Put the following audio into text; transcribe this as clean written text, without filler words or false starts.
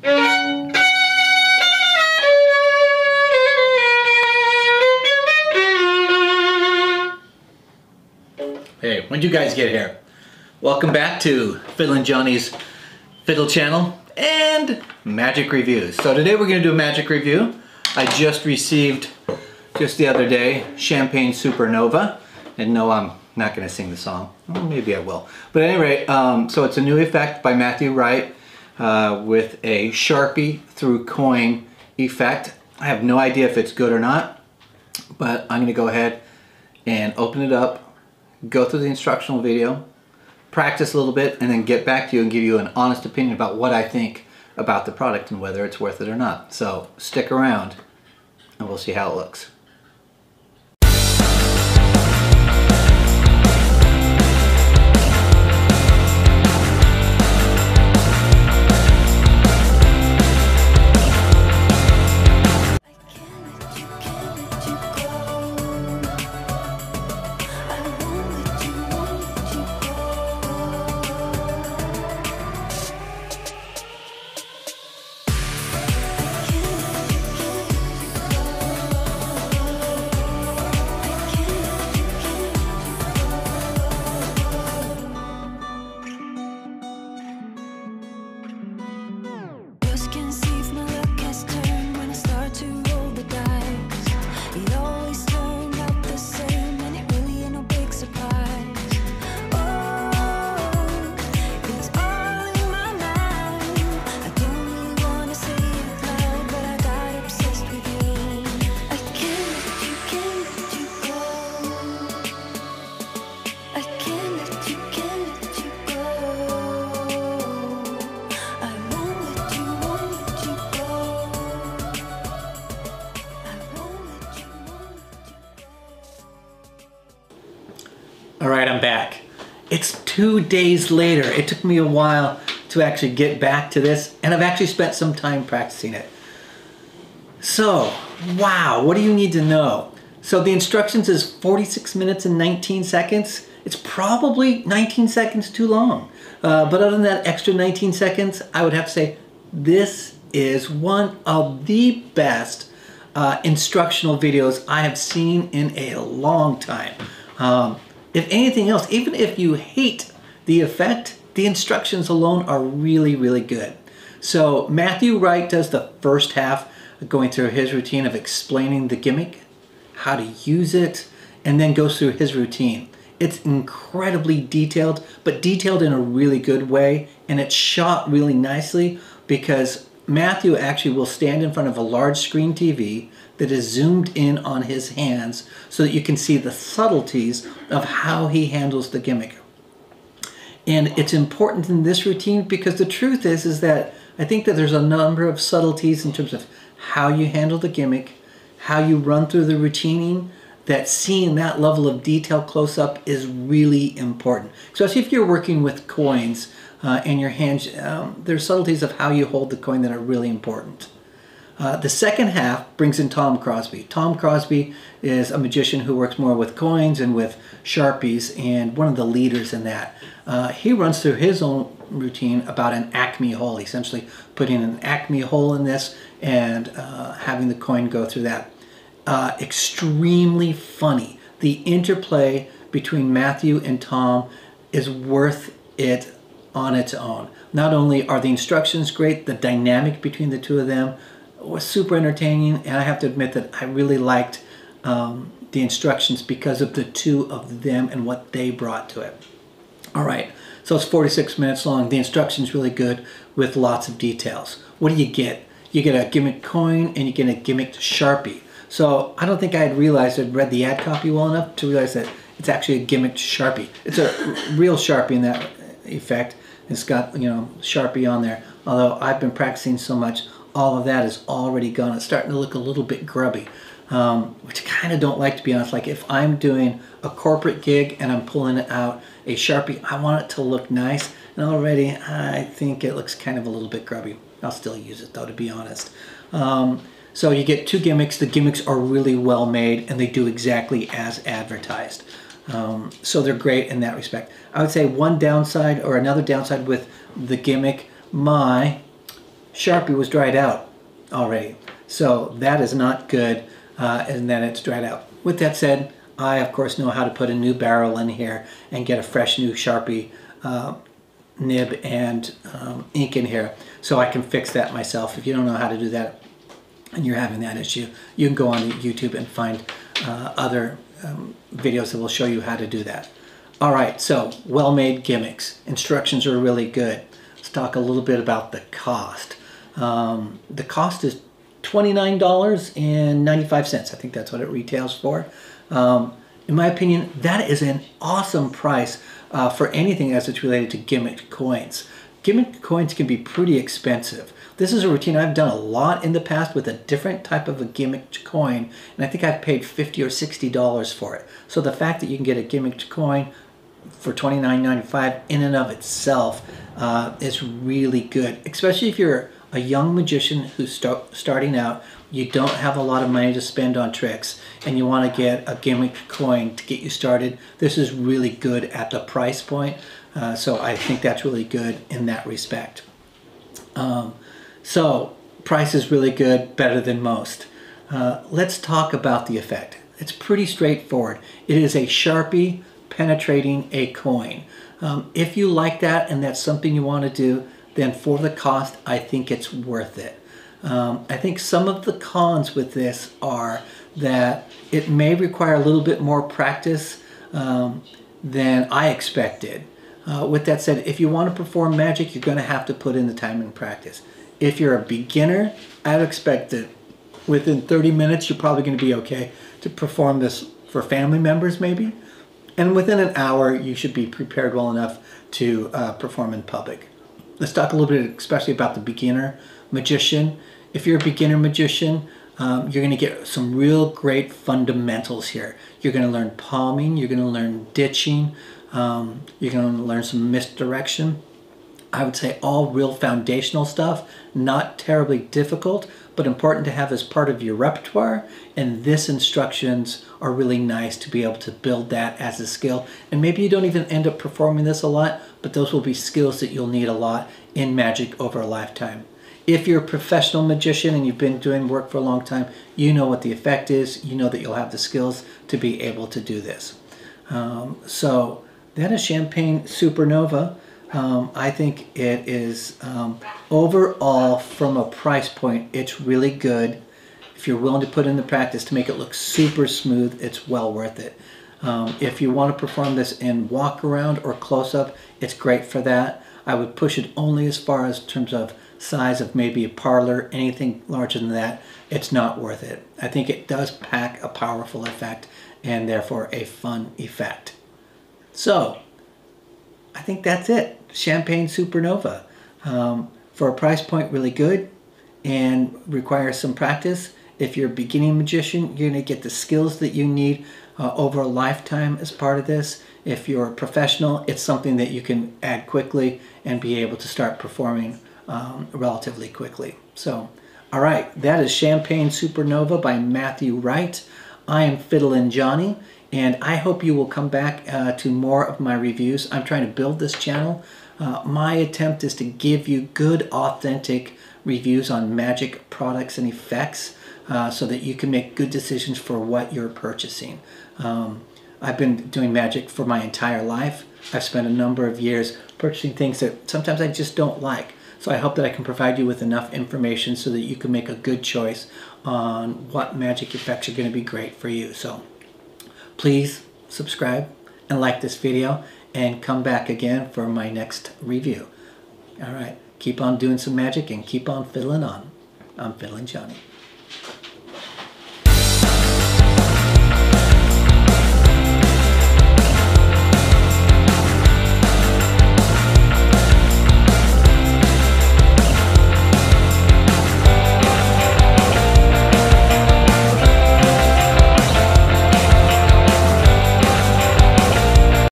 Hey, when'd you guys get here? Welcome back to Fiddlin' Johnny's Fiddle Channel and Magic Reviews. So today we're going to do a magic review. I just received, just the other day, Champagne Supernova. And no, I'm not going to sing the song. Well, maybe I will. But at any rate, so it's a new effect by Mathew Wright with a Sharpie through coin effect. I have no idea if it's good or not, but I'm going to go ahead and open it up, go through the instructional video, practice a little bit, and then get back to you and give you an honest opinion about what I think about the product and whether it's worth it or not. So stick around and we'll see how it looks. All right, I'm back. It's 2 days later. It took me a while to actually get back to this, and I've actually spent some time practicing it. So, wow, what do you need to know? So the instructions is 46 minutes and 19 seconds. It's probably 19 seconds too long. But other than that extra 19 seconds, I would have to say this is one of the best instructional videos I have seen in a long time. If anything else, even if you hate the effect, the instructions alone are really, really good. So Mathew Wright does the first half, going through his routine of explaining the gimmick, how to use it, and then goes through his routine. It's incredibly detailed, but detailed in a really good way, and it's shot really nicely because Mathew actually will stand in front of a large screen TV that is zoomed in on his hands so that you can see the subtleties of how he handles the gimmick. And it's important in this routine because the truth is that I think that there's a number of subtleties in terms of how you handle the gimmick, how you run through the routining, that seeing that level of detail close up is really important. Especially if you're working with coins in your hands, there's subtleties of how you hold the coin that are really important. The second half brings in Tom Crosby. Tom Crosby is a magician who works more with coins and with Sharpies, and one of the leaders in that. He runs through his own routine about an Acme hole, essentially putting an Acme hole in this and having the coin go through that. Extremely funny. The interplay between Mathew and Tom is worth it on its own. Not only are the instructions great, the dynamic between the two of them was super entertaining, and I have to admit that I really liked the instructions because of the two of them and what they brought to it. All right, so it's 46 minutes long. The instruction's really good with lots of details. What do you get? You get a gimmick coin and you get a gimmicked Sharpie. So I don't think I had realized I'd read the ad copy well enough to realize that it's actually a gimmicked Sharpie. It's a real Sharpie in that effect. It's got, you know, Sharpie on there. Although I've been practicing so much, all of that is already gone. It's starting to look a little bit grubby, which I kind of don't like, to be honest. Like if I'm doing a corporate gig and I'm pulling out a Sharpie, I want it to look nice. And already I think it looks kind of a little bit grubby. I'll still use it though, to be honest. So you get two gimmicks. The gimmicks are really well made and they do exactly as advertised. So they're great in that respect. I would say one downside or another downside with the gimmick, my Sharpie was dried out already. So that is not good, and then it's dried out. With that said, I of course know how to put a new barrel in here and get a fresh new Sharpie nib and ink in here, so I can fix that myself. If you don't know how to do that and you're having that issue, you can go on YouTube and find other videos that will show you how to do that. All right, so well-made gimmicks. Instructions are really good. Let's talk a little bit about the cost. The cost is $29.95. I think that's what it retails for. In my opinion, that is an awesome price for anything as it's related to gimmick coins. Gimmick coins can be pretty expensive. This is a routine I've done a lot in the past with a different type of a gimmicked coin, and I think I've paid $50 or $60 for it. So the fact that you can get a gimmicked coin for $29.95 in and of itself is really good, especially if you're a young magician who's starting out, you don't have a lot of money to spend on tricks, and you want to get a gimmicked coin to get you started. This is really good at the price point, so I think that's really good in that respect. So price is really good, better than most. Let's talk about the effect. It's pretty straightforward. It is a Sharpie penetrating a coin. If you like that and that's something you want to do, then for the cost, I think it's worth it. I think some of the cons with this are that it may require a little bit more practice than I expected. With that said, if you want to perform magic, you're going to have to put in the time and practice. If you're a beginner, I would expect that within 30 minutes, you're probably going to be okay to perform this for family members maybe. And within an hour, you should be prepared well enough to perform in public. Let's talk a little bit especially about the beginner magician. If you're a beginner magician, you're going to get some real great fundamentals here. You're going to learn palming, you're going to learn ditching, you're going to learn some misdirection. I would say all real foundational stuff, not terribly difficult, but important to have as part of your repertoire. And this instructions are really nice to be able to build that as a skill. And maybe you don't even end up performing this a lot, but those will be skills that you'll need a lot in magic over a lifetime. If you're a professional magician and you've been doing work for a long time, you know what the effect is. You know that you'll have the skills to be able to do this. So that is Champagne Supernova. I think it is overall, from a price point, it's really good. If you're willing to put in the practice to make it look super smooth, it's well worth it. If you want to perform this in walk around or close up, it's great for that. I would push it only as far as in terms of size of maybe a parlor. Anything larger than that, it's not worth it. I think it does pack a powerful effect and therefore a fun effect. So I think that's it. Champagne Supernova. For a price point, really good and requires some practice. If you're a beginning magician, you're going to get the skills that you need over a lifetime as part of this. If you're a professional, it's something that you can add quickly and be able to start performing relatively quickly. So, all right, that is Champagne Supernova by Mathew Wright. I am Fiddlin' Johnny, and I hope you will come back to more of my reviews. I'm trying to build this channel. My attempt is to give you good, authentic reviews on magic products and effects so that you can make good decisions for what you're purchasing. I've been doing magic for my entire life. I've spent a number of years purchasing things that sometimes I just don't like. So I hope that I can provide you with enough information so that you can make a good choice on what magic effects are going to be great for you. So please subscribe and like this video and come back again for my next review. All right, keep on doing some magic and keep on fiddling on. I'm Fiddlin' Johnny.